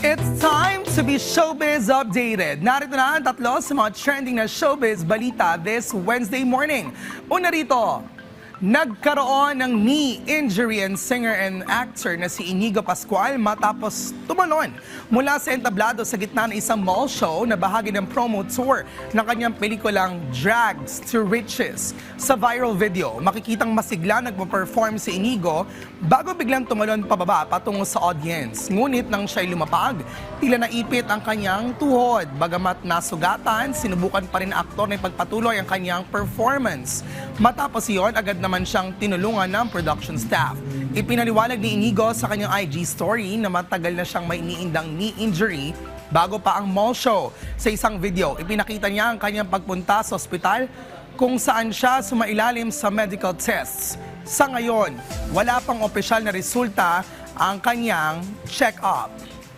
It's time to be showbiz updated. Narito na ang tatlo sa mga trending na showbiz balita this Wednesday morning. Una rito, nagkaroon ng knee injury and singer and actor na si Inigo Pascual matapos tumalon mula sa entablado sa gitna ng isang mall show na bahagi ng promo tour ng kanyang pelikulang Drags to Riches. Sa viral video, makikitang masigla nagpo-perform si Inigo bago biglang tumalon pababa patungo sa audience. Ngunit nang siya'y lumapag, tila naipit ang kanyang tuhod. Bagamat nasugatan, sinubukan pa rin ng aktor na ipagpatuloy ang kanyang performance. Matapos iyon, agad naman siyang tinulungan ng production staff. Ipinaliwanag ni Inigo sa kanyang IG story na matagal na siyang may iniindang knee injury bago pa ang mall show. Sa isang video, ipinakita niya ang kanyang pagpunta sa ospital kung saan siya sumailalim sa medical tests. Sa ngayon, wala pang opisyal na resulta ang kanyang check-up.